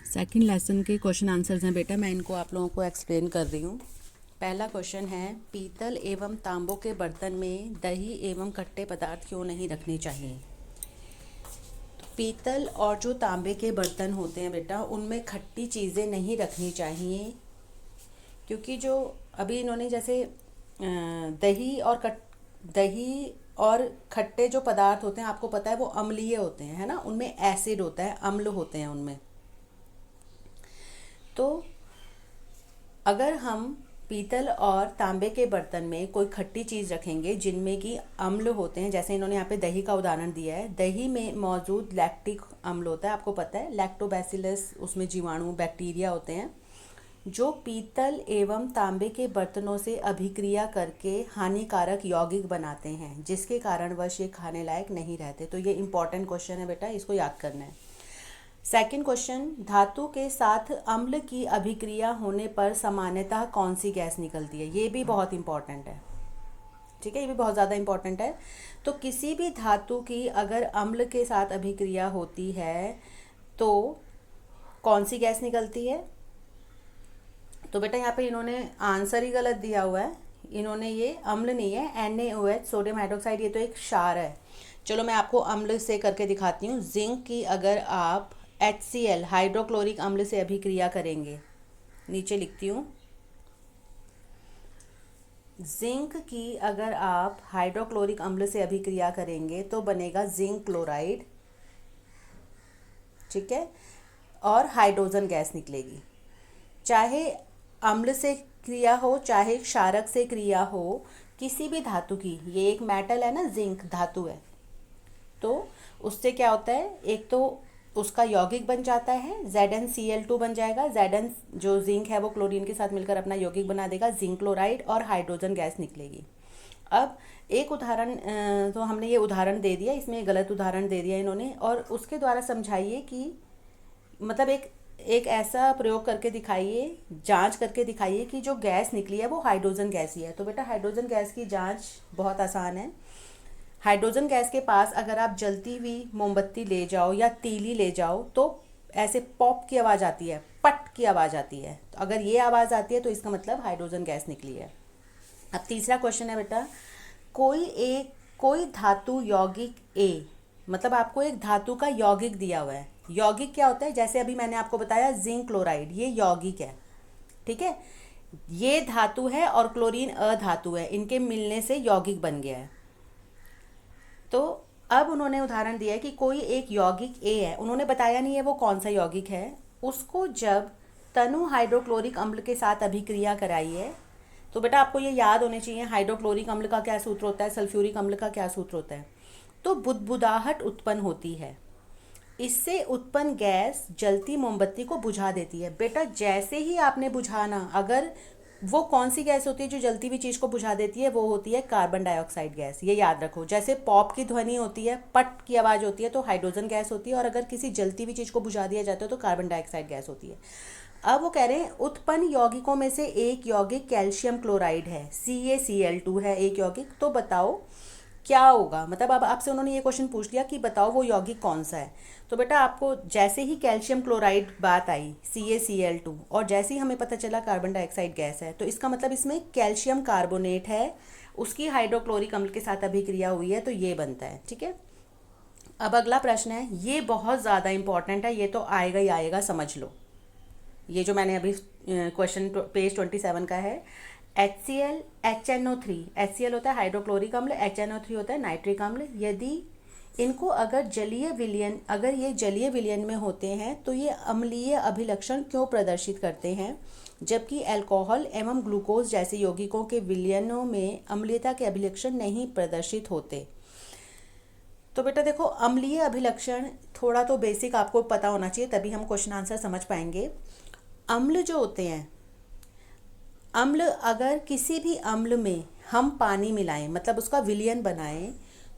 Second lesson के question answers हैं बेटा, मैं इनको आप लोगों को एक्सप्लेन कर रही हूँ। पहला क्वेश्चन है, पीतल एवं तांबों के बर्तन में दही एवं खट्टे पदार्थ क्यों नहीं रखने चाहिए। तो पीतल और जो तांबे के बर्तन होते हैं बेटा, उनमें खट्टी चीज़ें नहीं रखनी चाहिए, क्योंकि जो अभी इन्होंने जैसे दही और खट्टे जो पदार्थ होते हैं, आपको पता है वो अम्लीय होते हैं, है ना, उनमें एसिड होता है, अम्ल होते हैं उनमें। तो अगर हम पीतल और तांबे के बर्तन में कोई खट्टी चीज़ रखेंगे जिनमें कि अम्ल होते हैं, जैसे इन्होंने यहाँ पे दही का उदाहरण दिया है, दही में मौजूद लैक्टिक अम्ल होता है, आपको पता है, लैक्टोबैसिलस, उसमें जीवाणु बैक्टीरिया होते हैं जो पीतल एवं तांबे के बर्तनों से अभिक्रिया करके हानिकारक यौगिक बनाते हैं, जिसके कारणवश ये खाने लायक नहीं रहते। तो ये इंपॉर्टेंट क्वेश्चन है बेटा, इसको याद करना है। सेकंड क्वेश्चन, धातु के साथ अम्ल की अभिक्रिया होने पर सामान्यतः कौन सी गैस निकलती है। ये भी बहुत इंपॉर्टेंट है, ठीक है, ये भी बहुत ज़्यादा इंपॉर्टेंट है। तो किसी भी धातु की अगर अम्ल के साथ अभिक्रिया होती है तो कौन सी गैस निकलती है। तो बेटा यहाँ पे इन्होंने आंसर ही गलत दिया हुआ है, इन्होंने ये अम्ल नहीं है, NaOH सोडियम हाइड्रोक्साइड, ये तो एक क्षार है। चलो मैं आपको अम्ल से करके दिखाती हूँ। जिंक की अगर आप HCl हाइड्रोक्लोरिक अम्ल से अभिक्रिया करेंगे, नीचे लिखती हूँ, जिंक की अगर आप हाइड्रोक्लोरिक अम्ल से अभिक्रिया करेंगे तो बनेगा जिंक क्लोराइड, ठीक है, और हाइड्रोजन गैस निकलेगी। चाहे अम्ल से क्रिया हो चाहे क्षारक से क्रिया हो, किसी भी धातु की, ये एक मेटल है ना, जिंक धातु है, तो उससे क्या होता है, एक तो उसका यौगिक बन जाता है, ZnCl2 बन जाएगा, Zn जो जिंक है वो क्लोरीन के साथ मिलकर अपना यौगिक बना देगा, जिंक क्लोराइड, और हाइड्रोजन गैस निकलेगी। अब एक उदाहरण, तो हमने ये उदाहरण दे दिया, इसमें गलत उदाहरण दे दिया इन्होंने, और उसके द्वारा समझाइए कि मतलब एक ऐसा प्रयोग करके दिखाइए, जांच करके दिखाइए कि जो गैस निकली है वो हाइड्रोजन गैस ही है। तो बेटा हाइड्रोजन गैस की जांच बहुत आसान है। हाइड्रोजन गैस के पास अगर आप जलती हुई मोमबत्ती ले जाओ या तीली ले जाओ तो ऐसे पॉप की आवाज़ आती है, पट की आवाज़ आती है। तो अगर ये आवाज़ आती है तो इसका मतलब हाइड्रोजन गैस निकली है। अब तीसरा क्वेश्चन है बेटा, कोई धातु यौगिक A, मतलब आपको एक धातु का यौगिक दिया हुआ है। यौगिक क्या होता है, जैसे अभी मैंने आपको बताया जिंक क्लोराइड, ये यौगिक है, ठीक है, ये धातु है और क्लोरीन अधातु है, इनके मिलने से यौगिक बन गया है। तो अब उन्होंने उदाहरण दिया है कि कोई एक यौगिक A है, उन्होंने बताया नहीं है वो कौन सा यौगिक है, उसको जब तनु हाइड्रोक्लोरिक अम्ल के साथ अभिक्रिया कराइए, तो बेटा आपको ये याद होने चाहिए हाइड्रोक्लोरिक अम्ल का क्या सूत्र होता है, सल्फ्यूरिक अम्ल का क्या सूत्र होता है। तो बुदबुदाहट उत्पन्न होती है, इससे उत्पन्न गैस जलती मोमबत्ती को बुझा देती है। बेटा जैसे ही आपने बुझाना, अगर वो कौन सी गैस होती है जो जलती हुई चीज़ को बुझा देती है, वो होती है कार्बन डाइऑक्साइड गैस, ये याद रखो। जैसे पॉप की ध्वनि होती है, पट की आवाज़ होती है, तो हाइड्रोजन गैस होती है, और अगर किसी जलती हुई चीज़ को बुझा दिया जाता है तो कार्बन डाइऑक्साइड गैस होती है। अब वो कह रहे हैं उत्पन्न यौगिकों में से एक यौगिक कैल्शियम क्लोराइड है, CaCl2 है एक यौगिक, तो बताओ क्या होगा। मतलब अब आपसे उन्होंने ये क्वेश्चन पूछ लिया कि बताओ वो यौगिक कौन सा है। तो बेटा आपको जैसे ही कैल्शियम क्लोराइड बात आई, CaCl2, और जैसे ही हमें पता चला कार्बन डाइऑक्साइड गैस है, तो इसका मतलब इसमें कैल्शियम कार्बोनेट है, उसकी हाइड्रोक्लोरिक अम्ल के साथ अभिक्रिया हुई है, तो ये बनता है, ठीक है। अब अगला प्रश्न है, ये बहुत ज़्यादा इंपॉर्टेंट है, ये तो आएगा ही आएगा, समझ लो। ये जो मैंने अभी क्वेश्चन पेज 27 का है, HCl HNO3, HCl होता है हाइड्रोक्लोरिक अम्ल, HNO3 होता है नाइट्रिक अम्ल, यदि इनको अगर ये जलीय विलयन में होते हैं तो ये अम्लीय अभिलक्षण क्यों प्रदर्शित करते हैं, जबकि अल्कोहल एवं ग्लूकोज जैसे यौगिकों के विलयनों में अम्लीयता के अभिलक्षण नहीं प्रदर्शित होते। तो बेटा देखो, अम्लीय अभिलक्षण थोड़ा तो बेसिक आपको पता होना चाहिए, तभी हम क्वेश्चन आंसर समझ पाएंगे। अम्ल जो होते हैं, अम्ल अगर किसी भी अम्ल में हम पानी मिलाएं, मतलब उसका विलयन बनाएं,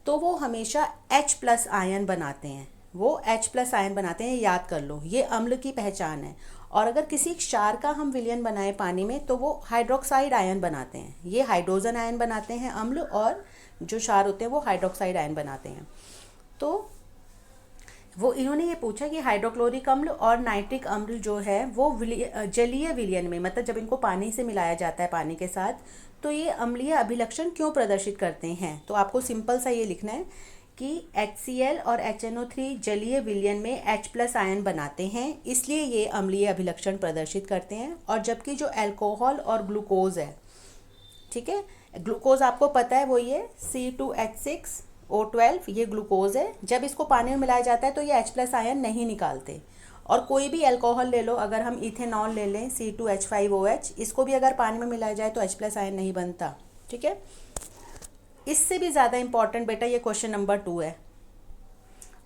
तो वो हमेशा H+ आयन बनाते हैं, वो H+ आयन बनाते हैं, याद कर लो, ये अम्ल की पहचान है। और अगर किसी क्षार का हम विलयन बनाएं पानी में तो वो हाइड्रोक्साइड आयन बनाते हैं, ये हाइड्रोजन आयन बनाते हैं अम्ल, और जो क्षार होते हैं वो हाइड्रोक्साइड आयन बनाते हैं। तो वो इन्होंने ये पूछा कि हाइड्रोक्लोरिक अम्ल और नाइट्रिक अम्ल जो है वो जलीय विलयन में, मतलब जब इनको पानी से मिलाया जाता है पानी के साथ, तो ये अम्लीय अभिलक्षण क्यों प्रदर्शित करते हैं। तो आपको सिंपल सा ये लिखना है कि HCl और HNO3 जलीय विलयन में H+ आयन बनाते हैं, इसलिए ये अम्लीय अभिलक्षण प्रदर्शित करते हैं। और जबकि जो अल्कोहल और ग्लूकोज है, ठीक है, ग्लूकोज आपको पता है वो ये C2H6O12, ये ग्लूकोज है। जब इसको पानी में मिलाया जाता है तो ये H+ आयन नहीं निकालते। और कोई भी अल्कोहल ले लो, अगर हम इथेनॉल ले लें C2H5OH, इसको भी अगर पानी में मिलाया जाए तो H+ आयन नहीं बनता, ठीक है। इससे भी ज़्यादा इम्पॉर्टेंट बेटा ये क्वेश्चन नंबर 2 है।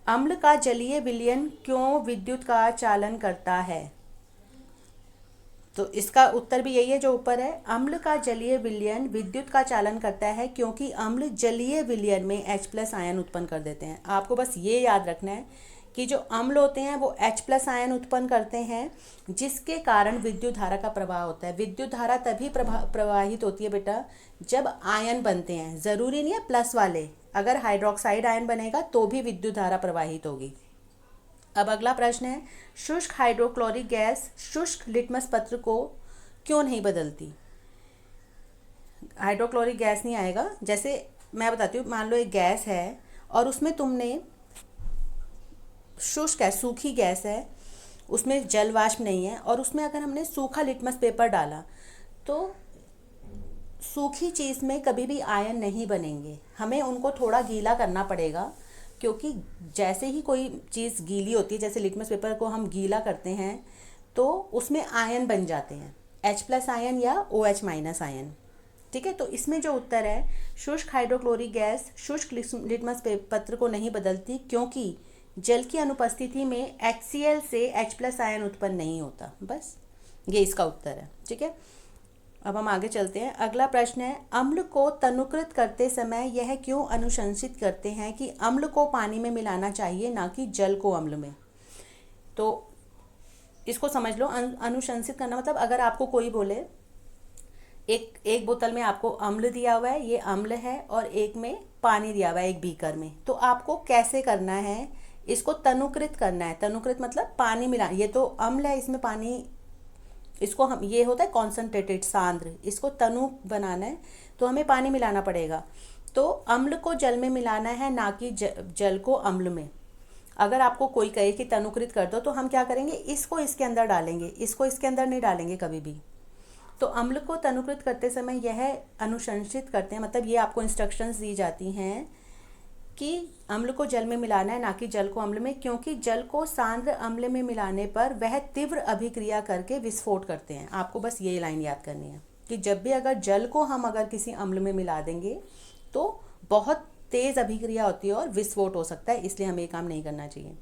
अम्ल का जलीय विलयन क्यों विद्युत का चालन करता है। तो इसका उत्तर भी यही है जो ऊपर है। अम्ल का जलीय विलयन विद्युत का चालन करता है क्योंकि अम्ल जलीय विलयन में H+ आयन उत्पन्न कर देते हैं। आपको बस ये याद रखना है कि जो अम्ल होते हैं वो H+ आयन उत्पन्न करते हैं, जिसके कारण विद्युत धारा का प्रवाह होता है। विद्युत धारा तभी प्रवाहित होती है बेटा जब आयन बनते हैं, ज़रूरी नहीं है प्लस वाले, अगर हाइड्रोक्साइड आयन बनेगा तो भी विद्युत धारा प्रवाहित होगी। अब अगला प्रश्न है, शुष्क हाइड्रोक्लोरिक गैस शुष्क लिटमस पत्र को क्यों नहीं बदलती। हाइड्रोक्लोरिक गैस नहीं आएगा, जैसे मैं बताती हूँ, मान लो एक गैस है और उसमें तुमने शुष्क है, सूखी गैस है, उसमें जल वाष्प नहीं है, और उसमें अगर हमने सूखा लिटमस पेपर डाला तो सूखी चीज़ में कभी भी आयन नहीं बनेंगे, हमें उनको थोड़ा गीला करना पड़ेगा। क्योंकि जैसे ही कोई चीज़ गीली होती है, जैसे लिटमस पेपर को हम गीला करते हैं तो उसमें आयन बन जाते हैं, H+ आयन या OH- आयन, ठीक है। तो इसमें जो उत्तर है, शुष्क हाइड्रोक्लोरिक गैस शुष्क लिटमस पत्र को नहीं बदलती क्योंकि जल की अनुपस्थिति में HCl से H+ आयन उत्पन्न नहीं होता। बस ये इसका उत्तर है, ठीक है। अब हम आगे चलते हैं। अगला प्रश्न है, अम्ल को तनुकृत करते समय यह क्यों अनुशंसित करते हैं कि अम्ल को पानी में मिलाना चाहिए, ना कि जल को अम्ल में। तो इसको समझ लो, अनुशंसित करना मतलब अगर आपको कोई बोले एक बोतल में आपको अम्ल दिया हुआ है, ये अम्ल है, और एक में पानी दिया हुआ है एक बीकर में, तो आपको कैसे करना है, इसको तनुकृत करना है। तनुकृत मतलब पानी मिला, ये तो अम्ल है, इसमें पानी, इसको हम, ये होता है कॉन्सनट्रेटेड सांद्र, इसको तनु बनाना है तो हमें पानी मिलाना पड़ेगा। तो अम्ल को जल में मिलाना है, ना कि जल को अम्ल में। अगर आपको कोई कहे कि तनुकृत कर दो तो हम क्या करेंगे, इसको इसके अंदर डालेंगे, इसको इसके अंदर नहीं डालेंगे कभी भी। तो अम्ल को तनुकृत करते समय यह अनुशंसित करते हैं, मतलब ये आपको इंस्ट्रक्शंस दी जाती हैं कि अम्ल को जल में मिलाना है, ना कि जल को अम्ल में, क्योंकि जल को सांद्र अम्ल में मिलाने पर वह तीव्र अभिक्रिया करके विस्फोट करते हैं। आपको बस ये लाइन याद करनी है कि जब भी अगर जल को हम अगर किसी अम्ल में मिला देंगे तो बहुत तेज़ अभिक्रिया होती है और विस्फोट हो सकता है, इसलिए हमें ये काम नहीं करना चाहिए।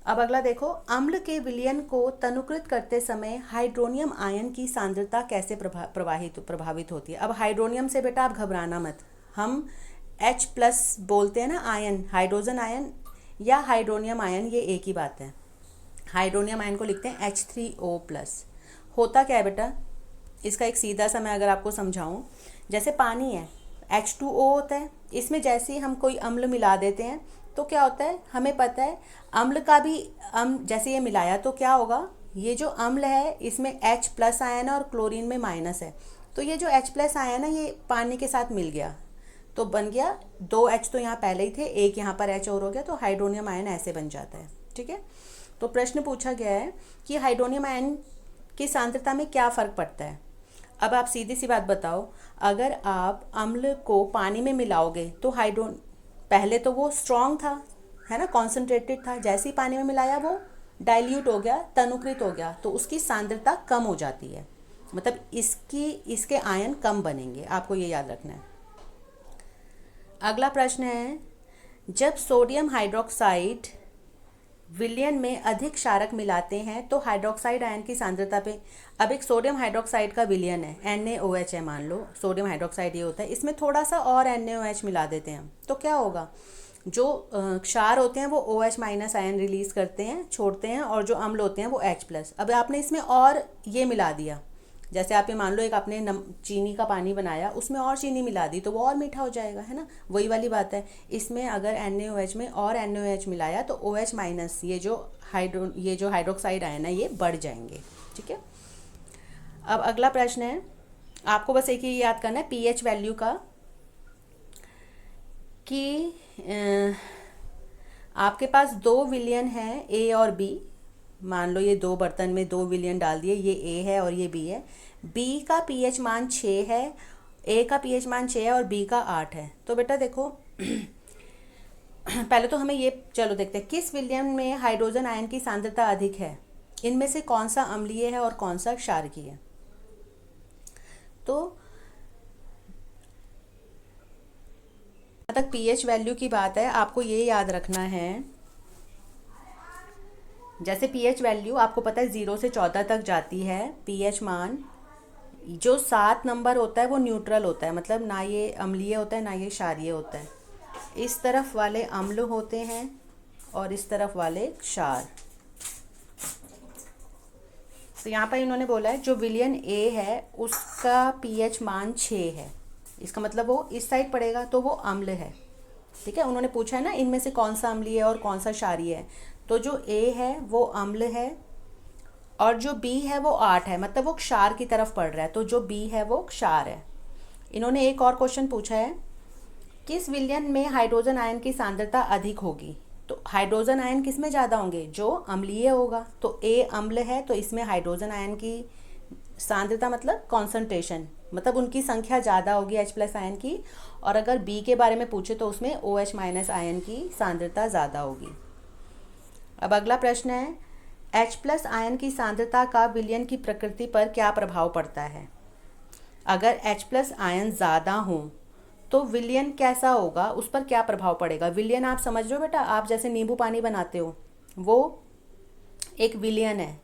अब अगला देखो, अम्ल के विलयन को तनुकृत करते समय हाइड्रोनियम आयन की सांद्रता कैसे प्रभावित होती है। अब हाइड्रोनियम से बेटा आप घबराना मत, हम H+ बोलते हैं ना आयन, हाइड्रोजन आयन या हाइड्रोनियम आयन, ये एक ही बात है। हाइड्रोनियम आयन को लिखते हैं H3O+। होता क्या है बेटा, इसका एक सीधा सा मैं अगर आपको समझाऊं, जैसे पानी है, H2O होता है, इसमें जैसे ही हम कोई अम्ल मिला देते हैं तो क्या होता है, हमें पता है अम्ल का भी जैसे ये मिलाया तो क्या होगा, ये जो अम्ल है इसमें H+ आयन है और क्लोरीन में माइनस है, तो ये जो H+ आयन है ये पानी के साथ मिल गया तो बन गया 2 H, तो यहाँ पहले ही थे, एक यहाँ पर H और हो गया, तो हाइड्रोनियम आयन ऐसे बन जाता है, ठीक है। तो प्रश्न पूछा गया है कि हाइड्रोनियम आयन की सांद्रता में क्या फ़र्क पड़ता है। अब आप सीधी सी बात बताओ, अगर आप अम्ल को पानी में मिलाओगे तो पहले तो वो स्ट्रॉन्ग था, है ना, कॉन्सनट्रेटेड था, जैसे ही पानी में मिलाया वो डाइल्यूट हो गया, तनुकृत हो गया, तो उसकी सांद्रता कम हो जाती है, मतलब इसके आयन कम बनेंगे, आपको ये याद रखना है। अगला प्रश्न है, जब सोडियम हाइड्रोक्साइड विलयन में अधिक क्षारक मिलाते हैं तो हाइड्रोक्साइड आयन की सांद्रता पे, अब एक सोडियम हाइड्रोक्साइड का विलयन है, NaOH है, मान लो सोडियम हाइड्रोक्साइड ये होता है, इसमें थोड़ा सा और NaOH मिला देते हैं तो क्या होगा, जो क्षार होते हैं वो OH- आयन रिलीज़ करते हैं, छोड़ते हैं, और जो अम्ल होते हैं वो H+। अब आपने इसमें और ये मिला दिया, जैसे आप ये मान लो एक आपने चीनी का पानी बनाया, उसमें और चीनी मिला दी तो वो और मीठा हो जाएगा, है ना। वही वाली बात है, इसमें अगर NaOH में और NaOH मिलाया तो OH माइनस ये जो हाइड्रोक्साइड आयन है ये बढ़ जाएंगे, ठीक है। अब अगला प्रश्न है, आपको बस एक ही याद करना है pH वैल्यू का, कि आपके पास 2 विलियन है A और B। मान लो ये 2 बर्तन में 2 विलियन डाल दिए, ये A है और ये B है। B का pH मान 6 है, A का pH मान 6 है और B का 8 है। तो बेटा देखो पहले तो हमें ये चलो देखते हैं, किस विलियन में हाइड्रोजन आयन की सांद्रता अधिक है, इनमें से कौन सा अम्लीय है और कौन सा क्षारकीय है। तो तक pH वैल्यू की बात है, आपको ये याद रखना है, जैसे pH वैल्यू आपको पता है 0 से 14 तक जाती है, pH मान जो 7 नंबर होता है वो न्यूट्रल होता है, मतलब ना ये अम्लीय होता है ना ये क्षारीय होता है। इस तरफ वाले अम्ल होते हैं और इस तरफ वाले क्षार। तो यहाँ पर इन्होंने बोला है जो विलियन A है उसका pH मान 6 है, इसका मतलब वो इस साइड पड़ेगा तो वो अम्ल है, ठीक है। उन्होंने पूछा है ना इनमें से कौन सा अम्लीय है और कौन सा क्षारीय है, तो जो A है वो अम्ल है और जो B है वो 8 है, मतलब वो क्षार की तरफ पड़ रहा है, तो जो B है वो क्षार है। इन्होंने एक और क्वेश्चन पूछा है, किस विलयन में हाइड्रोजन आयन की सांद्रता अधिक होगी। तो हाइड्रोजन आयन किस में ज़्यादा होंगे, जो अम्लीय होगा। तो A अम्ल है तो इसमें हाइड्रोजन आयन की सांद्रता मतलब कॉन्सेंट्रेशन, मतलब उनकी संख्या ज़्यादा होगी H+ आयन की। और अगर B के बारे में पूछे तो उसमें OH- आयन की सांद्रता ज़्यादा होगी। अब अगला प्रश्न है, H+ आयन की सांद्रता का विलयन की प्रकृति पर क्या प्रभाव पड़ता है। अगर H+ आयन ज़्यादा हो तो विलयन कैसा होगा, उस पर क्या प्रभाव पड़ेगा। विलयन आप समझ रहे हो बेटा, आप जैसे नींबू पानी बनाते हो वो एक विलयन है,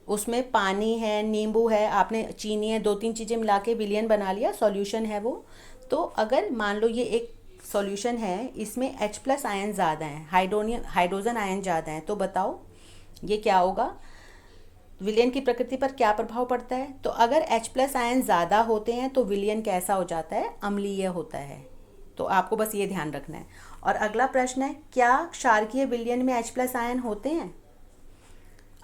उसमें पानी है, नींबू है, आपने चीनी है, 2-3 चीज़ें मिला के विलयन बना लिया, सॉल्यूशन है वो। तो अगर मान लो ये एक सॉल्यूशन है, इसमें H+ आयन ज़्यादा है, हाइड्रोजन आयन ज़्यादा है, तो बताओ ये क्या होगा, विलयन की प्रकृति पर क्या प्रभाव पड़ता है। तो अगर H+ आयन ज़्यादा होते हैं तो विलयन कैसा हो जाता है, अम्लीय होता है। तो आपको बस ये ध्यान रखना है। और अगला प्रश्न है, क्या क्षारकीय विलयन में H+ आयन होते हैं,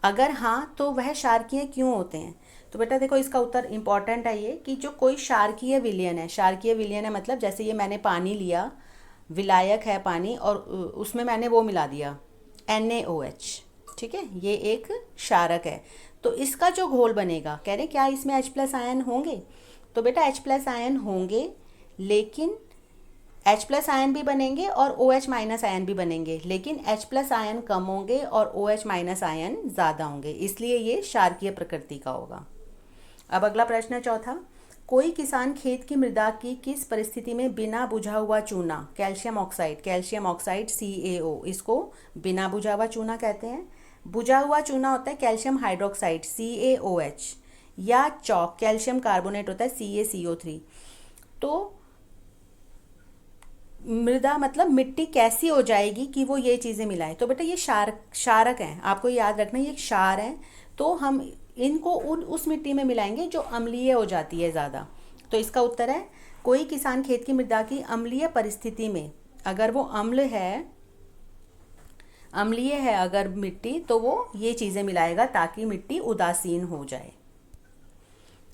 अगर हाँ तो वह क्षारकीय क्यों होते हैं। तो बेटा देखो इसका उत्तर इंपॉर्टेंट है ये, कि जो कोई क्षारकीय विलयन है, क्षारकीय विलयन है मतलब जैसे ये मैंने पानी लिया, विलायक है पानी, और उसमें मैंने वो मिला दिया NaOH, ठीक है, ये एक क्षारक है। तो इसका जो घोल बनेगा, कह रहे क्या इसमें H+ आयन होंगे, तो बेटा H+ आयन होंगे, लेकिन H+ आयन भी बनेंगे और OH- आयन भी बनेंगे, लेकिन H+ आयन कम होंगे और OH- आयन ज़्यादा होंगे, इसलिए ये क्षारकीय प्रकृति का होगा। अब अगला प्रश्न है चौथा, कोई किसान खेत की मृदा की किस परिस्थिति में बिना बुझा हुआ चूना, कैल्शियम ऑक्साइड CaO, इसको बिना बुझा हुआ चूना कहते हैं। बुझा हुआ चूना होता है कैल्शियम हाइड्रोक्साइड CaOH, या चौक कैल्शियम कार्बोनेट होता है CaCO3। तो मृदा मतलब मिट्टी कैसी हो जाएगी कि वो ये चीज़ें मिलाए। तो बेटा ये क्षारक हैं, आपको याद रखना ये क्षार हैं। तो हम इनको उस मिट्टी में मिलाएंगे जो अम्लीय हो जाती है ज़्यादा। तो इसका उत्तर है, कोई किसान खेत की मृदा की अम्लीय परिस्थिति में, अगर वो अम्लीय है अगर मिट्टी, तो वो ये चीज़ें मिलाएगा ताकि मिट्टी उदासीन हो जाए।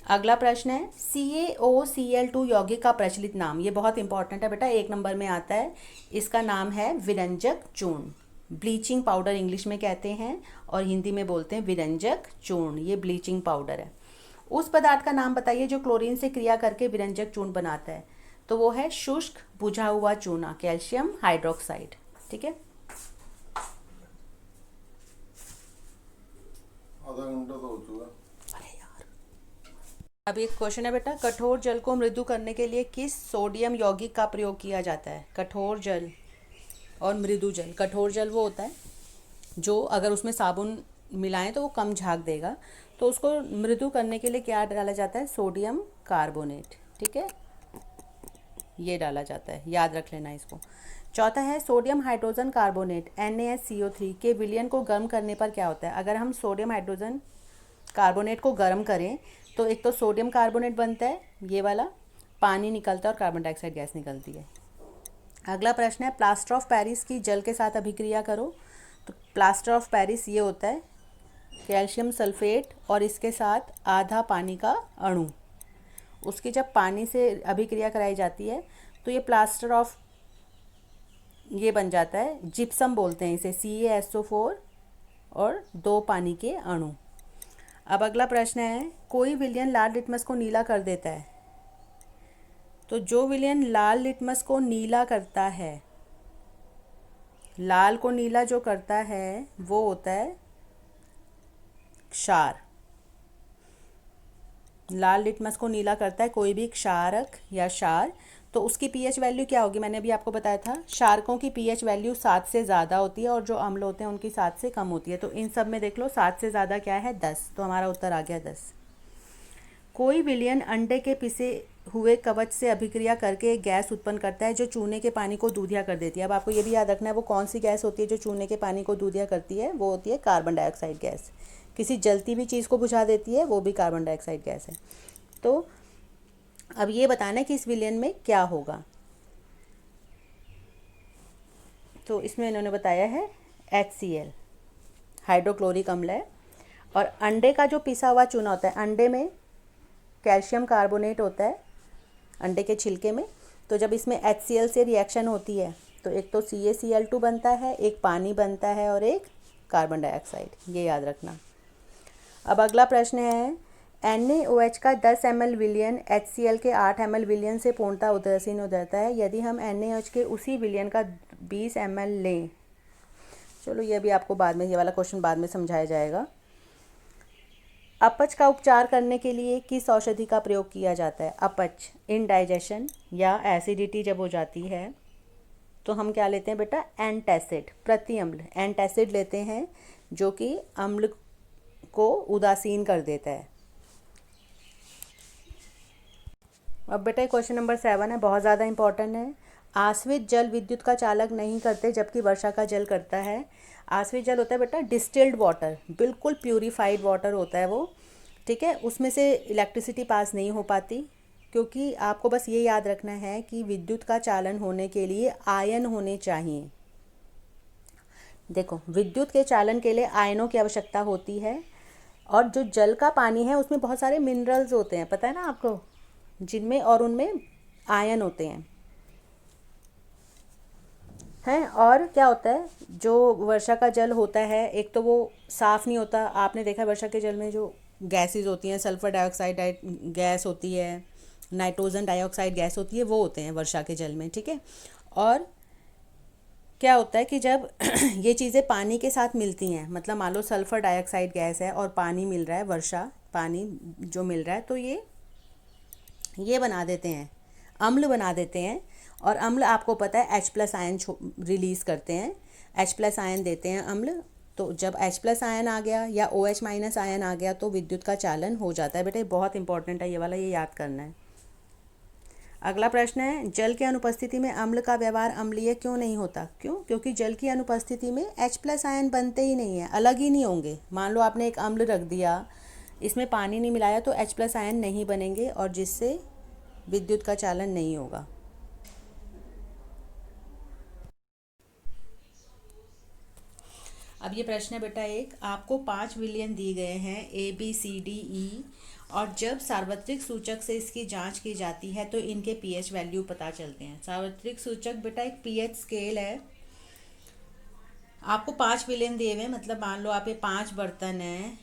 अगला प्रश्न है, CaOCl2 यौगिक का प्रचलित नाम, ये बहुत इंपॉर्टेंट है बेटा, 1 नंबर में आता है। इसका नाम है विरंजक चूर्ण, ब्लीचिंग पाउडर इंग्लिश में कहते हैं और हिंदी में बोलते हैं विरंजक चूर्ण, ये ब्लीचिंग पाउडर है। उस पदार्थ का नाम बताइए जो क्लोरीन से क्रिया करके विरंजक चूर्ण बनाता है। तो वो है शुष्क बुझा हुआ चूना, कैल्शियम हाइड्रोक्साइड, ठीक है। आधा घंटा तो हो चुका। अब एक क्वेश्चन है बेटा, कठोर जल को मृदु करने के लिए किस सोडियम यौगिक का प्रयोग किया जाता है। कठोर जल और मृदु जल, कठोर जल वो होता है जो अगर उसमें साबुन मिलाएं तो वो कम झाग देगा, तो उसको मृदु करने के लिए क्या डाला जाता है, सोडियम कार्बोनेट, ठीक है, ये डाला जाता है, याद रख लेना इसको। चौथा है, सोडियम हाइड्रोजन कार्बोनेट NaSCO3 के विलयन को गर्म करने पर क्या होता है। अगर हम सोडियम हाइड्रोजन कार्बोनेट को गर्म करें तो एक तो सोडियम कार्बोनेट बनता है, ये वाला, पानी निकलता है और कार्बन डाइऑक्साइड गैस निकलती है। अगला प्रश्न है, प्लास्टर ऑफ पेरिस की जल के साथ अभिक्रिया करो। तो प्लास्टर ऑफ पेरिस ये होता है कैल्शियम सल्फेट और इसके साथ आधा पानी का अणु, उसकी जब पानी से अभिक्रिया कराई जाती है तो ये प्लास्टर ऑफ ये बन जाता है, जिप्सम बोलते हैं इसे, CaSO4 और 2 पानी के अणु। अब अगला प्रश्न है, कोई विलयन लाल लिटमस को नीला कर देता है। तो जो विलयन लाल लिटमस को नीला करता है, लाल को नीला जो करता है वो होता है क्षार। लाल लिटमस को नीला करता है कोई भी क्षारक या क्षार। तो उसकी पीएच वैल्यू क्या होगी, मैंने अभी आपको बताया था, क्षारकों की पीएच वैल्यू 7 से ज़्यादा होती है और जो अम्ल होते हैं उनकी 7 से कम होती है। तो इन सब में देख लो 7 से ज़्यादा क्या है, 10। तो हमारा उत्तर आ गया 10। कोई विलयन अंडे के पिसे हुए कवच से अभिक्रिया करके एक गैस उत्पन्न करता है जो चूने के पानी को दूधिया कर देती है। अब आपको ये भी याद रखना है वो कौन सी गैस होती है जो चूने के पानी को दूधिया करती है, वो होती है कार्बन डाइऑक्साइड गैस। किसी जलती भी चीज़ को बुझा देती है, वो भी कार्बन डाइऑक्साइड गैस है। तो अब ये बताना है कि इस विलयन में क्या होगा। तो इसमें इन्होंने बताया है HCl, हाइड्रोक्लोरिक अम्ल है। और अंडे का जो पिसा हुआ चूना होता है, अंडे में कैल्शियम कार्बोनेट होता है अंडे के छिलके में। तो जब इसमें HCl से रिएक्शन होती है तो एक तो CaCl2 बनता है, एक पानी बनता है और एक कार्बन डाइऑक्साइड, ये याद रखना। अब अगला प्रश्न है, NaOH का 10 ml विलयन HCl के 8 ml विलयन से पूर्णतः उदासीन हो जाता है यदि हम NaOH के उसी विलयन का 20 ml लें। चलो ये भी आपको बाद में, ये वाला क्वेश्चन बाद में समझाया जाएगा। अपच का उपचार करने के लिए किस औषधि का प्रयोग किया जाता है। अपच, इनडाइजेशन या एसिडिटी जब हो जाती है तो हम क्या लेते हैं बेटा, एंटासिड, प्रति अम्ल एंटासिड लेते हैं जो कि अम्ल को उदासीन कर देता है। अब बेटा क्वेश्चन नंबर 7 है, बहुत ज़्यादा इंपॉर्टेंट है। आश्वित जल विद्युत का चालक नहीं करते जबकि वर्षा का जल करता है। आश्वित जल होता है बेटा डिस्टिल्ड वाटर, बिल्कुल प्यूरिफाइड वाटर होता है वो, ठीक है। उसमें से इलेक्ट्रिसिटी पास नहीं हो पाती, क्योंकि आपको बस ये याद रखना है कि विद्युत का चालन होने के लिए आयन होने चाहिए। देखो, विद्युत के चालन के लिए आयनों की आवश्यकता होती है और जो जल का पानी है उसमें बहुत सारे मिनरल्स होते हैं, पता है ना आपको, जिनमें और उनमें आयन होते हैं और क्या होता है, जो वर्षा का जल होता है एक तो वो साफ़ नहीं होता। आपने देखा वर्षा के जल में जो गैसेस होती हैं, सल्फ़र डाइऑक्साइड गैस होती है, नाइट्रोजन डाइऑक्साइड गैस होती है, वो होते हैं वर्षा के जल में, ठीक है। और क्या होता है कि जब ये चीज़ें पानी के साथ मिलती हैं, मतलब मान लो सल्फ़र डाइऑक्साइड गैस है और पानी मिल रहा है, वर्षा पानी जो मिल रहा है, तो ये बना देते हैं, अम्ल बना देते हैं। और अम्ल आपको पता है H+ आयन रिलीज़ करते हैं, H+ आयन देते हैं अम्ल। तो जब H+ आयन आ गया या OH- आयन आ गया तो विद्युत का चालन हो जाता है। बेटा ये बहुत इंपॉर्टेंट है, ये वाला ये याद करना है। अगला प्रश्न है, जल के अनुपस्थिति में अम्ल का व्यवहार अम्लीय क्यों नहीं होता। क्यों? क्योंकि जल की अनुपस्थिति में H+ आयन बनते ही नहीं है, अलग ही नहीं होंगे। मान लो आपने एक अम्ल रख दिया, इसमें पानी नहीं मिलाया तो H+ आयन नहीं बनेंगे और जिससे विद्युत का चालन नहीं होगा। अब ये प्रश्न है बेटा एक, आपको 5 विलयन दिए गए हैं ABCDE और जब सार्वत्रिक सूचक से इसकी जांच की जाती है तो इनके पीएच वैल्यू पता चलते हैं। सार्वत्रिक सूचक बेटा एक पीएच स्केल है। आपको 5 विलयन दिए हुए हैं, मतलब मान लो आप ये 5 बर्तन हैं,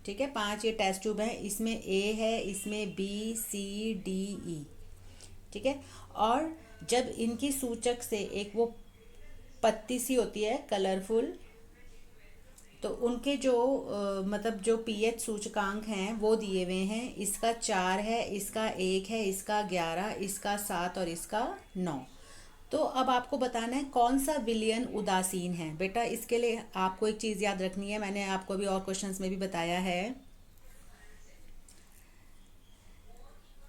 ठीक है, 5 ये टेस्ट ट्यूब है, इसमें A है, इसमें B C D E, ठीक है। और जब इनकी सूचक से एक वो पत्ती सी होती है कलरफुल, तो उनके जो मतलब जो पीएच सूचकांक हैं वो दिए हुए हैं। इसका 4 है, इसका 1 है, इसका 11, इसका 7 और इसका 9। तो अब आपको बताना है कौन सा विलयन उदासीन है। बेटा इसके लिए आपको एक चीज़ याद रखनी है, मैंने आपको अभी और क्वेश्चंस में भी बताया है,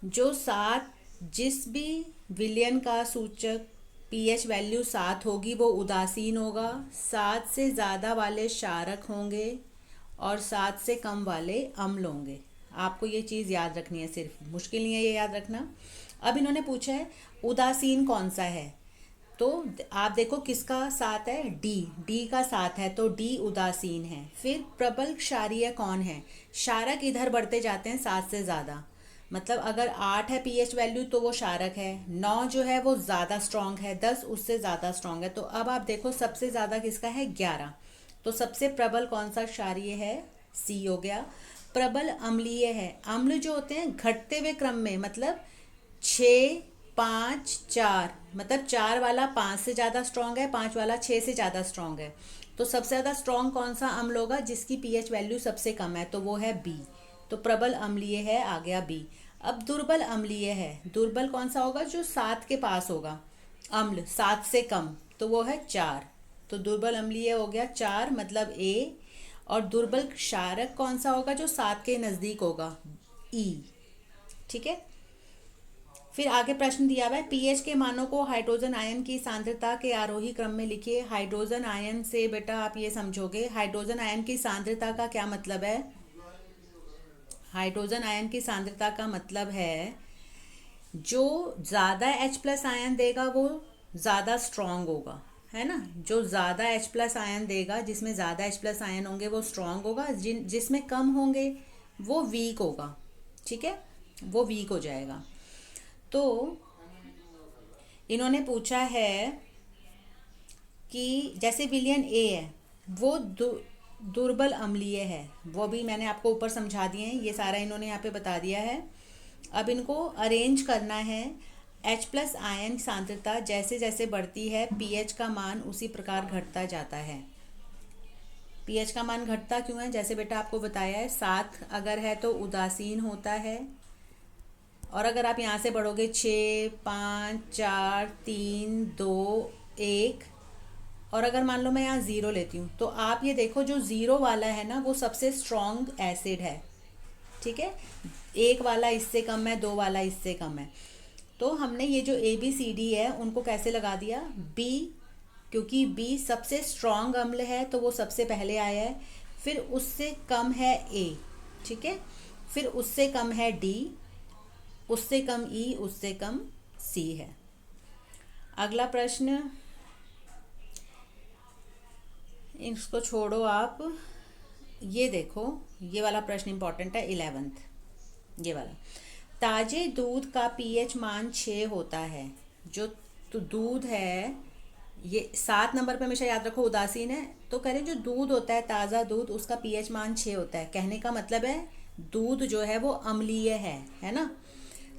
जो 7 जिस भी विलयन का सूचक पीएच वैल्यू 7 होगी वो उदासीन होगा। 7 से ज़्यादा वाले क्षारक होंगे और 7 से कम वाले अम्ल होंगे। आपको ये चीज़ याद रखनी है, सिर्फ मुश्किल नहीं है ये याद रखना। अब इन्होंने पूछा है उदासीन कौन सा है, तो आप देखो किसका साथ है, डी, डी का साथ है, तो डी उदासीन है। फिर प्रबल क्षारीय कौन है, क्षारक इधर बढ़ते जाते हैं 7 से ज़्यादा, मतलब अगर 8 है पीएच वैल्यू तो वो क्षारक है, 9 जो है वो ज़्यादा स्ट्रांग है, 10 उससे ज़्यादा स्ट्रांग है। तो अब आप देखो सबसे ज़्यादा किसका है, 11। तो सबसे प्रबल कौन सा क्षारीय है, सी हो गया। प्रबल अम्लीय है, अम्ल जो होते हैं घटते हुए क्रम में, मतलब 6, 5, 4, मतलब 4 वाला 5 से ज़्यादा स्ट्रांग है, 5 वाला 6 से ज़्यादा स्ट्रांग है। तो सबसे ज़्यादा स्ट्रांग कौन सा अम्ल होगा, जिसकी पीएच वैल्यू सबसे कम है, तो वो है बी। तो प्रबल अम्लीय है, आ गया बी। अब दुर्बल अम्लीय है, दुर्बल कौन सा होगा, जो 7 के पास होगा, अम्ल 7 से कम, तो वो है 4। तो दुर्बल अम्लीय हो गया 4, मतलब ए। और दुर्बल क्षारक कौन सा होगा, जो 7 के नज़दीक होगा, ई। ठीक है। फिर आगे प्रश्न दिया हुआ है, पीएच के मानों को हाइड्रोजन आयन की सांद्रता के आरोही क्रम में लिखिए। हाइड्रोजन आयन से बेटा आप ये समझोगे, हाइड्रोजन आयन की सांद्रता का क्या मतलब है, हाइड्रोजन आयन की सांद्रता का मतलब है जो ज़्यादा H प्लस आयन देगा वो ज़्यादा स्ट्रांग होगा, है ना। जो ज़्यादा H प्लस आयन देगा, जिसमें ज़्यादा H प्लस आयन होंगे वो स्ट्रांग होगा, जिसमें कम होंगे वो वीक होगा। ठीक है, वो वीक हो जाएगा। तो इन्होंने पूछा है कि जैसे विलियन ए है वो दुर्बल अम्लीय है, वो भी मैंने आपको ऊपर समझा दिए हैं, ये सारा इन्होंने यहाँ पे बता दिया है। अब इनको अरेंज करना है। H प्लस आयन सांद्रता जैसे जैसे बढ़ती है पीएच का मान उसी प्रकार घटता जाता है। पीएच का मान घटता क्यों है, जैसे बेटा आपको बताया है 7 अगर है तो उदासीन होता है, और अगर आप यहाँ से बढ़ोगे 6, 5, 4, 3, 2, 1, और अगर मान लो मैं यहाँ ज़ीरो लेती हूँ, तो आप ये देखो जो ज़ीरो वाला है ना वो सबसे स्ट्रॉन्ग एसिड है। ठीक है, 1 वाला इससे कम है, 2 वाला इससे कम है। तो हमने ये जो ए बी सी डी है उनको कैसे लगा दिया, बी, क्योंकि बी सबसे स्ट्रॉन्ग अम्ल है तो वो सबसे पहले आया है। फिर उससे कम है ए, ठीक है, फिर उससे कम है डी, उससे कम ई, उससे कम सी है। अगला प्रश्न, इसको छोड़ो आप, ये देखो, ये वाला प्रश्न इंपॉर्टेंट है, 11th ये वाला। ताजे दूध का पीएच मान 6 होता है। जो तो दूध है, ये 7 नंबर पे हमेशा याद रखो उदासीन है, तो कह रहे जो दूध होता है ताज़ा दूध उसका पीएच मान 6 होता है। कहने का मतलब है दूध जो है वो अम्लीय है ना।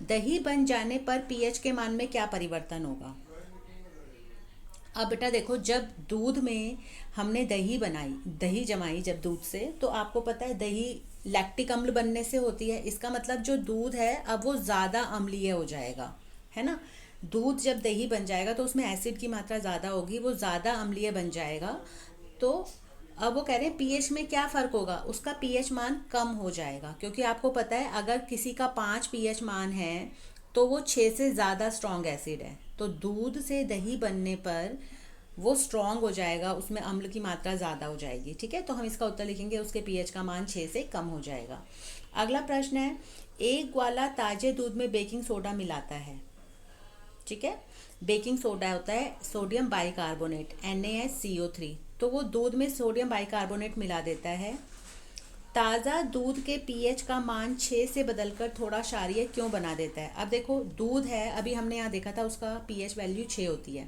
दही बन जाने पर पीएच के मान में क्या परिवर्तन होगा। अब बेटा देखो, जब दूध में हमने दही बनाई, दही जमाई जब दूध से, तो आपको पता है दही लैक्टिक अम्ल बनने से होती है। इसका मतलब जो दूध है अब वो ज़्यादा अम्लीय हो जाएगा, है ना। दूध जब दही बन जाएगा तो उसमें एसिड की मात्रा ज़्यादा होगी, वो ज़्यादा अम्लीय बन जाएगा। तो अब वो कह रहे हैं पीएच में क्या फ़र्क होगा, उसका पीएच मान कम हो जाएगा, क्योंकि आपको पता है अगर किसी का 5 पीएच मान है तो वो 6 से ज़्यादा स्ट्रॉन्ग एसिड है। तो दूध से दही बनने पर वो स्ट्रॉन्ग हो जाएगा, उसमें अम्ल की मात्रा ज़्यादा हो जाएगी। ठीक है, तो हम इसका उत्तर लिखेंगे उसके पीएच का मान 6 से कम हो जाएगा। अगला प्रश्न है, एक ग्वाला ताजे दूध में बेकिंग सोडा मिलाता है। ठीक है, बेकिंग सोडा होता है सोडियम बाइकार्बोनेट, NaSCO3, तो वो दूध में सोडियम बाइकार्बोनेट मिला देता है। ताज़ा दूध के पीएच का मान 6 से बदलकर थोड़ा क्षारीय क्यों बना देता है। अब देखो दूध है, अभी हमने यहाँ देखा था उसका पीएच वैल्यू 6 होती है।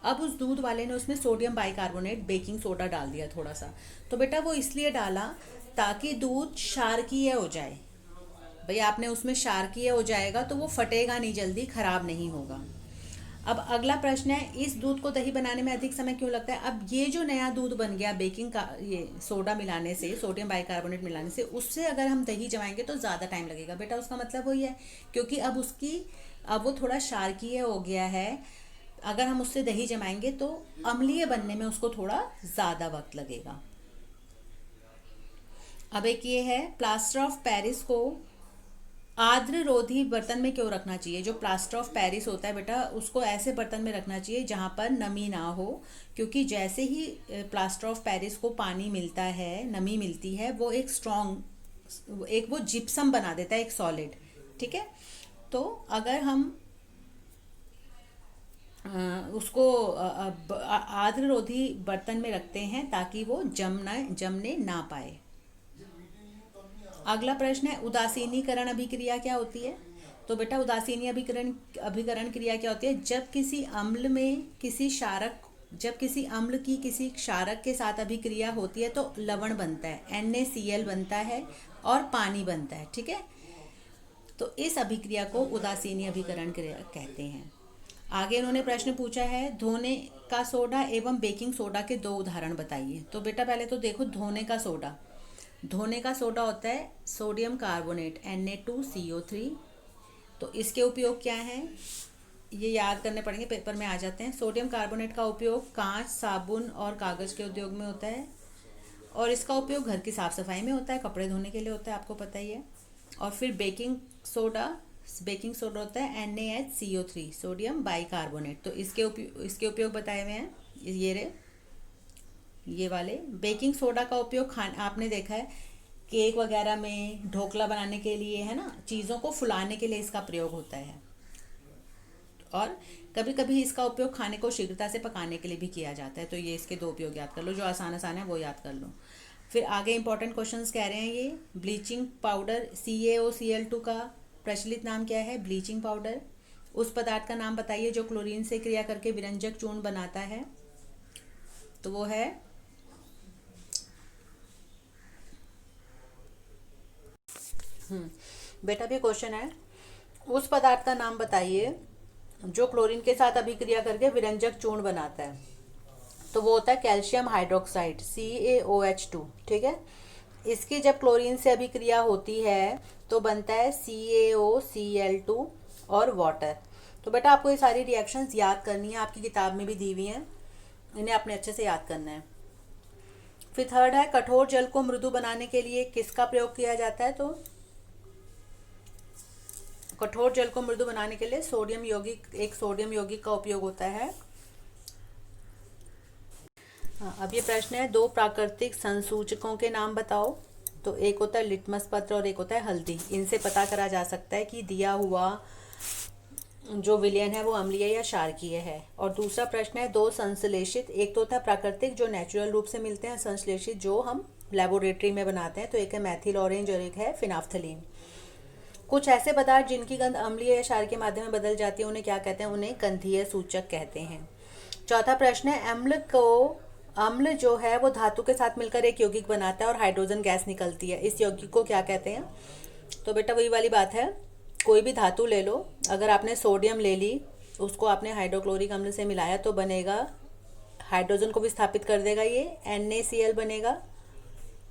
अब उस दूध वाले ने उसमें सोडियम बाइकार्बोनेट बेकिंग सोडा डाल दिया थोड़ा सा, तो बेटा वो इसलिए डाला ताकि दूध क्षारकीय हो जाए। भाई आपने उसमें क्षारकीय हो जाएगा तो वो फटेगा नहीं जल्दी, खराब नहीं होगा। अब अगला प्रश्न है, इस दूध को दही बनाने में अधिक समय क्यों लगता है। अब ये जो नया दूध बन गया बेकिंग का, ये सोडा मिलाने से, सोडियम बाइकार्बोनेट मिलाने से, उससे अगर हम दही जमाएंगे तो ज़्यादा टाइम लगेगा। बेटा उसका मतलब वही है, क्योंकि अब वो थोड़ा क्षारकीय हो गया है। अगर हम उससे दही जमाएंगे तो अम्लीय बनने में उसको थोड़ा ज़्यादा वक्त लगेगा। अब एक ये है, प्लास्टर ऑफ पेरिस को आर्द्र रोधी बर्तन में क्यों रखना चाहिए? जो प्लास्टर ऑफ पेरिस होता है बेटा, उसको ऐसे बर्तन में रखना चाहिए जहाँ पर नमी ना हो, क्योंकि जैसे ही प्लास्टर ऑफ पेरिस को पानी मिलता है, नमी मिलती है, वो एक स्ट्रॉन्ग, एक वो जिप्सम बना देता है, एक सॉलिड। ठीक है, तो अगर हम उसको आर्द्र रोधी बर्तन में रखते हैं ताकि वो जमने ना पाए। अगला प्रश्न है, उदासीनीकरण अभिक्रिया क्या होती है? तो बेटा उदासीनी अभिकरण अभिकरण क्रिया क्या होती है? जब किसी अम्ल में किसी क्षारक जब किसी अम्ल की किसी क्षारक के साथ अभिक्रिया होती है तो लवण बनता है, NaCl बनता है और पानी बनता है। ठीक है, तो इस अभिक्रिया को उदासीनी अभिकरण क्रिया कहते हैं। आगे उन्होंने प्रश्न पूछा है, धोने का सोडा एवं बेकिंग सोडा के दो उदाहरण बताइए। तो बेटा पहले तो देखो, धोने का सोडा होता है सोडियम कार्बोनेट Na2CO3। तो इसके उपयोग क्या हैं, ये याद करने पड़ेंगे, पेपर में आ जाते हैं। सोडियम कार्बोनेट का उपयोग कांच, साबुन और कागज़ के उद्योग में होता है, और इसका उपयोग घर की साफ़ सफाई में होता है, कपड़े धोने के लिए होता है, आपको पता ही है। और फिर बेकिंग सोडा होता है NaHCO3, सोडियम बाइकार्बोनेट। तो इसके उपयोग बताए हुए हैं, ये वाले। बेकिंग सोडा का उपयोग आपने देखा है केक वगैरह में, ढोकला बनाने के लिए, है ना, चीज़ों को फुलाने के लिए इसका प्रयोग होता है। और कभी कभी इसका उपयोग खाने को शीघ्रता से पकाने के लिए भी किया जाता है। तो ये इसके दो उपयोग याद कर लो, जो आसान है वो याद कर लो। फिर आगे इंपॉर्टेंट क्वेश्चंस कह रहे हैं, ये ब्लीचिंग पाउडर CaOCl2 का प्रचलित नाम क्या है? Bleaching powder. उस पदार्थ का नाम बताइए जो क्लोरीन से क्रिया करके विरंजक चूर्ण बनाता है। तो वो है बेटा भी क्वेश्चन है, उस पदार्थ का नाम बताइए जो क्लोरीन के साथ अभिक्रिया करके विरंजक चूर्ण बनाता है। तो वो होता है कैल्शियम हाइड्रोक्साइड, CaOH2। ठीक है, इसकी जब क्लोरीन से अभिक्रिया होती है तो बनता है CaOCl2 और वाटर। तो बेटा आपको ये सारी रिएक्शंस याद करनी है, आपकी किताब में भी दी हुई हैं, इन्हें आपने अच्छे से याद करना है। फिर थर्ड है, कठोर जल को मृदु बनाने के लिए किसका प्रयोग किया जाता है? तो कठोर जल को मृदु बनाने के लिए सोडियम यौगिक का उपयोग होता है। हाँ, अब ये प्रश्न है, दो प्राकृतिक संसूचकों के नाम बताओ। तो एक होता है लिटमस पत्र और एक होता है हल्दी। इनसे पता करा जा सकता है कि दिया हुआ जो विलयन है वो अम्लीय या क्षारकीय है। और दूसरा प्रश्न है, दो संश्लेषित, एक तो होता है प्राकृतिक जो नेचुरल रूप से मिलते हैं, संश्लेषित जो हम लेबोरेटरी में बनाते हैं। तो एक है मैथिल ऑरेंज और एक है फिनाफ्थलीन। कुछ ऐसे पदार्थ जिनकी गंध अम्लीय या क्षार के माध्यम में बदल जाती है, उन्हें क्या कहते हैं? उन्हें गंधीय सूचक कहते हैं। चौथा प्रश्न है, अम्ल जो है वो धातु के साथ मिलकर एक यौगिक बनाता है और हाइड्रोजन गैस निकलती है, इस यौगिक को क्या कहते हैं? तो बेटा वही वाली बात है, कोई भी धातु ले लो, अगर आपने सोडियम ले ली, उसको आपने हाइड्रोक्लोरिक अम्ल से मिलाया तो बनेगा, हाइड्रोजन को भी स्थापित कर देगा, ये NaCl बनेगा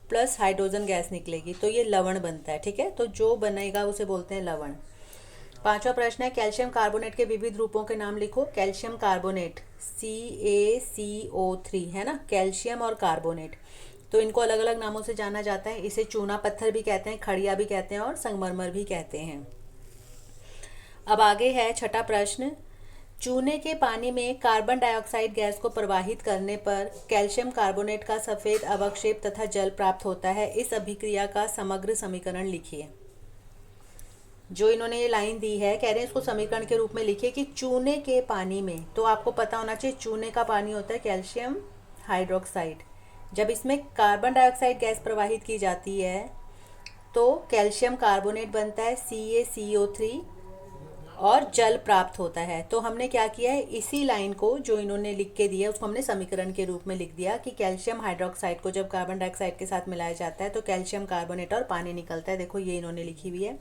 प्लस हाइड्रोजन गैस निकलेगी, तो ये लवण बनता है। ठीक है, तो जो बनेगा उसे बोलते हैं लवण। पांचवा प्रश्न है, कैल्शियम कार्बोनेट के विविध रूपों के नाम लिखो। कैल्शियम कार्बोनेट CaCO3 है ना, कैल्शियम और कार्बोनेट, तो इनको अलग अलग नामों से जाना जाता है। इसे चूना पत्थर भी कहते हैं, खड़िया भी कहते हैं और संगमरमर भी कहते हैं। अब आगे है छठा प्रश्न, चूने के पानी में कार्बन डाइऑक्साइड गैस को प्रवाहित करने पर कैल्शियम कार्बोनेट का सफ़ेद अवक्षेप तथा जल प्राप्त होता है। इस अभिक्रिया का समग्र समीकरण लिखिए। जो इन्होंने ये लाइन दी है, कह रहे हैं इसको समीकरण के रूप में लिखिए कि चूने के पानी में, तो आपको पता होना चाहिए चूने का पानी होता है कैल्शियम हाइड्रोक्साइड। जब इसमें कार्बन डाइऑक्साइड गैस प्रवाहित की जाती है तो कैल्शियम कार्बोनेट बनता है CaCO3 और जल प्राप्त होता है। तो हमने क्या किया है, इसी लाइन को जो इन्होंने लिख के दिया उसको हमने समीकरण के रूप में लिख दिया कि कैल्शियम हाइड्रोक्साइड को जब कार्बन डाइऑक्साइड के साथ मिलाया जाता है तो कैल्शियम कार्बोनेट और पानी निकलता है। देखो ये इन्होंने लिखी हुई है।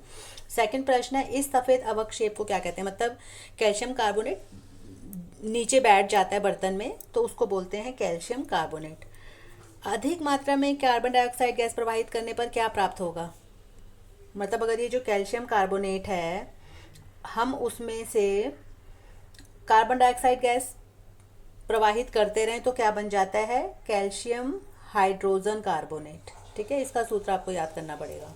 सेकंड प्रश्न है, इस सफ़ेद अवक्षेप को क्या कहते हैं? मतलब कैल्शियम कार्बोनेट नीचे बैठ जाता है बर्तन में, तो उसको बोलते हैं कैल्शियम कार्बोनेट। अधिक मात्रा में कार्बन डाइऑक्साइड गैस प्रवाहित करने पर क्या प्राप्त होगा? मतलब अगर ये जो कैल्शियम कार्बोनेट है, हम उसमें से कार्बन डाइऑक्साइड गैस प्रवाहित करते रहें तो क्या बन जाता है? Calcium hydrogen carbonate. ठीक है, इसका सूत्र आपको याद करना पड़ेगा।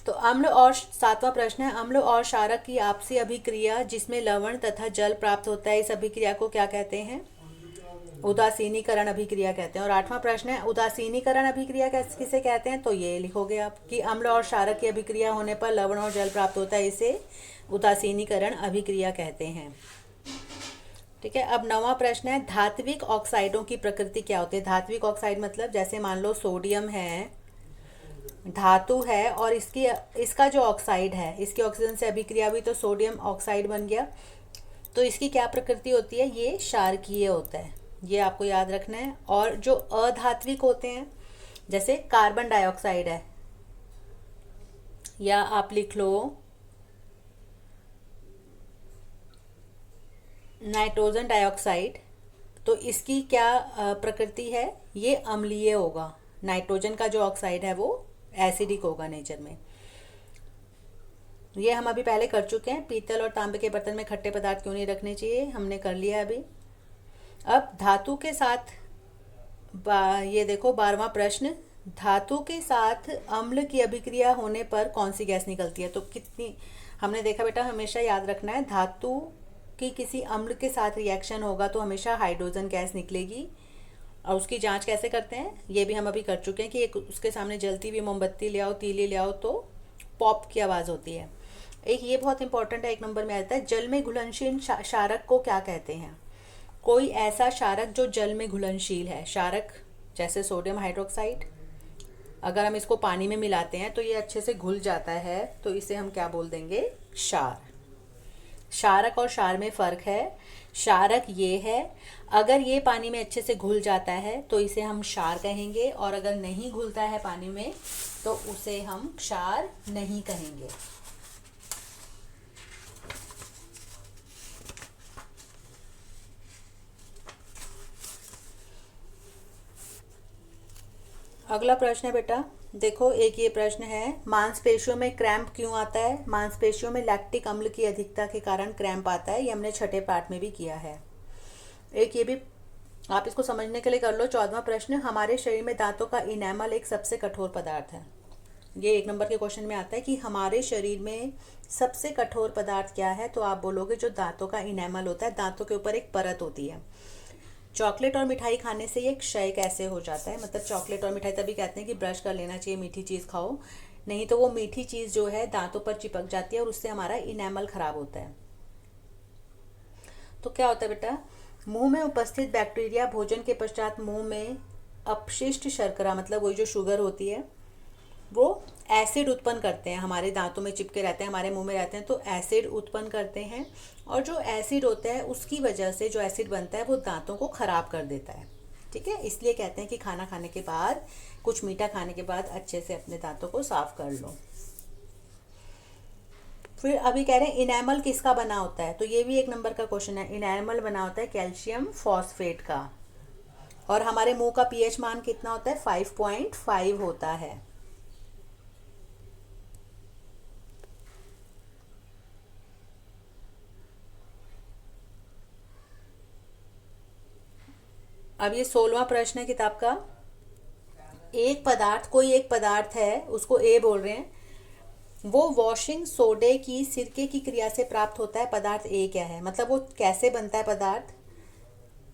तो अम्ल और सातवां प्रश्न है, अम्ल और क्षारक की आपसी अभिक्रिया जिसमें लवण तथा जल प्राप्त होता है, इस अभिक्रिया को क्या कहते हैं? उदासीनीकरण अभिक्रिया कहते हैं। और आठवां प्रश्न है, उदासीनीकरण अभिक्रिया किसे कहते हैं? तो ये लिखोगे आप कि अम्ल और क्षारक की अभिक्रिया होने पर लवण और जल प्राप्त होता है, इसे उदासीनीकरण अभिक्रिया कहते हैं। ठीक है। अब नौवां प्रश्न है, धात्विक ऑक्साइडों की प्रकृति क्या होती है? धात्विक ऑक्साइड मतलब जैसे मान लो सोडियम है, धातु है, और इसका जो ऑक्साइड है, इसकी ऑक्सीजन से अभिक्रिया हुई तो सोडियम ऑक्साइड बन गया। तो इसकी क्या प्रकृति होती है? ये क्षारकीय होता है, ये आपको याद रखना है। और जो अधात्विक होते हैं, जैसे कार्बन डाइऑक्साइड है, या आप लिख लो नाइट्रोजन डाइऑक्साइड, तो इसकी क्या प्रकृति है? ये अम्लीय होगा। नाइट्रोजन का जो ऑक्साइड है वो एसिडिक होगा नेचर में। ये हम अभी पहले कर चुके हैं। पीतल और तांबे के बर्तन में खट्टे पदार्थ क्यों नहीं रखने चाहिए, हमने कर लिया अभी। अब धातु के साथ ये देखो 12वां प्रश्न, धातु के साथ अम्ल की अभिक्रिया होने पर कौन सी गैस निकलती है? तो कितनी हमने देखा बेटा, हमेशा याद रखना है, धातु की किसी अम्ल के साथ रिएक्शन होगा तो हमेशा हाइड्रोजन गैस निकलेगी। और उसकी जांच कैसे करते हैं ये भी हम अभी कर चुके हैं कि एक उसके सामने जलती हुई मोमबत्ती ले आओ, तीली ले आओ, तो पॉप की आवाज़ होती है। एक ये बहुत इंपॉर्टेंट है, 1 नंबर में आता है, जल में घुलनशील क्षारक को क्या कहते हैं? कोई ऐसा क्षारक जो जल में घुलनशील है। क्षारक जैसे सोडियम हाइड्रोक्साइड, अगर हम इसको पानी में मिलाते हैं तो ये अच्छे से घुल जाता है, तो इसे हम क्या बोल देंगे? क्षार। क्षारक और क्षार में फ़र्क है। क्षारक ये है, अगर ये पानी में अच्छे से घुल जाता है तो इसे हम क्षार कहेंगे, और अगर नहीं घुलता है पानी में तो उसे हम क्षार नहीं कहेंगे। अगला प्रश्न है बेटा, देखो एक ये प्रश्न है, मांसपेशियों में क्रैम्प क्यों आता है? मांसपेशियों में लैक्टिक अम्ल की अधिकता के कारण क्रैम्प आता है, ये हमने छठे पाठ में भी किया है। एक ये भी आप इसको समझने के लिए कर लो। 14वां प्रश्न, हमारे शरीर में दांतों का इनेमल एक सबसे कठोर पदार्थ है। ये 1 नंबर के क्वेश्चन में आता है कि हमारे शरीर में सबसे कठोर पदार्थ क्या है? तो आप बोलोगे जो दांतों का इनेमल होता है, दांतों के ऊपर एक परत होती है। चॉकलेट और मिठाई खाने से ये क्षय कैसे हो जाता है? मतलब चॉकलेट और मिठाई तभी कहते हैं कि ब्रश कर लेना चाहिए, मीठी चीज़ खाओ, नहीं तो वो मीठी चीज़ जो है दांतों पर चिपक जाती है और उससे हमारा इनेमल खराब होता है। तो क्या होता है बेटा, मुंह में उपस्थित बैक्टीरिया भोजन के पश्चात मुंह में अपशिष्ट शर्करा, मतलब वही जो शुगर होती है, वो एसिड उत्पन्न करते हैं, हमारे दांतों में चिपके रहते हैं, हमारे मुंह में रहते हैं, तो एसिड उत्पन्न करते हैं। और जो एसिड होता है उसकी वजह से जो एसिड बनता है वो दांतों को ख़राब कर देता है। ठीक है, इसलिए कहते हैं कि खाना खाने के बाद, कुछ मीठा खाने के बाद अच्छे से अपने दांतों को साफ कर लो। फिर अभी कह रहे हैं इनेमल किसका बना होता है? तो ये भी 1 नंबर का क्वेश्चन है। इनेमल बना होता है कैल्शियम फॉस्फेट का। और हमारे मुंह का पीएच मान कितना होता है? 5.5 होता है। अब ये 16वां प्रश्न है किताब का। एक पदार्थ, कोई एक पदार्थ है, उसको ए बोल रहे हैं, वो वॉशिंग सोडे की सिरके की क्रिया से प्राप्त होता है। पदार्थ ए क्या है? मतलब वो कैसे बनता है पदार्थ?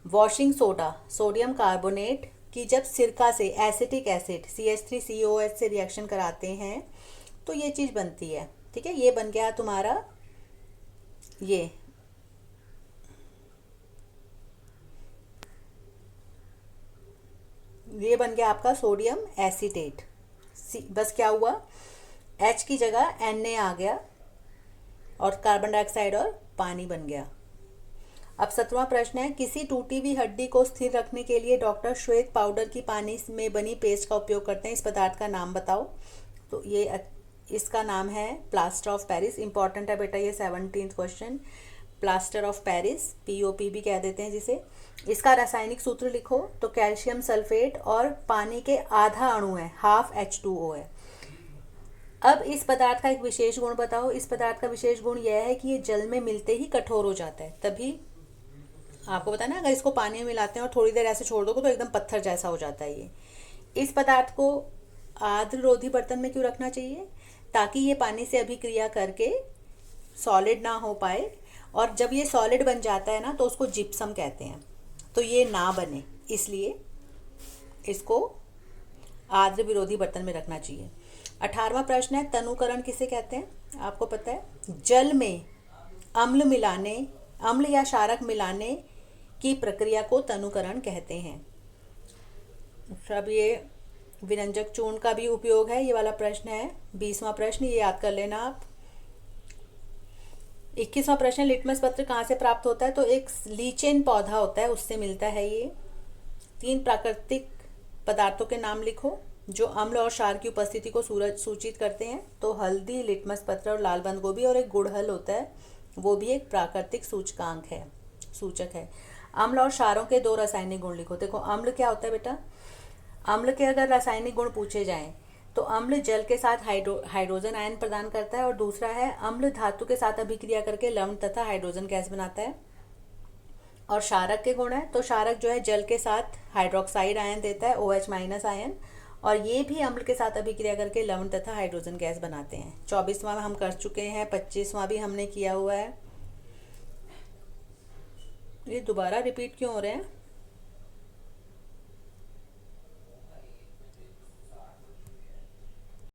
वॉशिंग सोडा, सोडियम कार्बोनेट की जब सिरका से एसिटिक एसिड CH3COH से रिएक्शन कराते हैं तो ये चीज़ बनती है। ठीक है, ये बन गया तुम्हारा, ये बन गया आपका सोडियम एसीटेट। बस क्या हुआ, H की जगह Na आ गया और कार्बन डाइऑक्साइड और पानी बन गया। अब 17वां प्रश्न है, किसी टूटी हुई हड्डी को स्थिर रखने के लिए डॉक्टर श्वेत पाउडर की पानी में बनी पेस्ट का उपयोग करते हैं, इस पदार्थ का नाम बताओ। तो ये इसका नाम है प्लास्टर ऑफ पेरिस। इंपॉर्टेंट है बेटा ये 17th question, plaster of Paris, POP भी कह देते हैं जिसे। इसका रासायनिक सूत्र लिखो। तो कैल्शियम सल्फेट और पानी के आधा अणु है, हाफ H2O है। अब इस पदार्थ का एक विशेष गुण बताओ। इस पदार्थ का विशेष गुण यह है कि ये जल में मिलते ही कठोर हो जाता है। तभी आपको पता है ना, अगर इसको पानी में मिलाते हैं और थोड़ी देर ऐसे छोड़ दोगे तो एकदम पत्थर जैसा हो जाता है ये। इस पदार्थ को आर्द्र रोधी बर्तन में क्यों रखना चाहिए? ताकि ये पानी से अभिक्रिया करके सॉलिड ना हो पाए, और जब ये सॉलिड बन जाता है ना तो उसको जिप्सम कहते हैं। तो ये ना बने इसलिए इसको आर्द्र विरोधी बर्तन में रखना चाहिए। 18वां प्रश्न है, तनुकरण किसे कहते हैं? आपको पता है, जल में अम्ल या क्षारक मिलाने की प्रक्रिया को तनुकरण कहते हैं। अब ये विरंजक चूर्ण का भी उपयोग है, ये वाला प्रश्न है। 20वां प्रश्न, ये याद कर लेना आप। 21वां प्रश्न, लिटमस पत्र कहाँ से प्राप्त होता है? तो एक लीचेन पौधा होता है, उससे मिलता है ये। 3 प्राकृतिक पदार्थों के नाम लिखो जो अम्ल और क्षार की उपस्थिति को सूचित करते हैं। तो हल्दी, लिटमस पत्र और लाल बंद गोभी, और एक गुड़हल होता है, वो भी एक प्राकृतिक सूचक है। अम्ल और क्षारों के 2 रासायनिक गुण लिखो। देखो अम्ल क्या होता है बेटा, अम्ल के अगर रासायनिक गुण पूछे जाएं तो अम्ल जल के साथ हाइड्रोजन आयन प्रदान करता है, और दूसरा है अम्ल धातु के साथ अभिक्रिया करके लवण तथा हाइड्रोजन गैस बनाता है। और क्षारक के गुण है, तो क्षारक जो है जल के साथ हाइड्रोक्साइड आयन देता है, OH- आयन, और ये भी अम्ल के साथ अभिक्रिया करके लवण तथा हाइड्रोजन गैस बनाते हैं। 24वां में हम कर चुके हैं, 25वां भी हमने किया हुआ है। ये दोबारा रिपीट क्यों हो रहे हैं?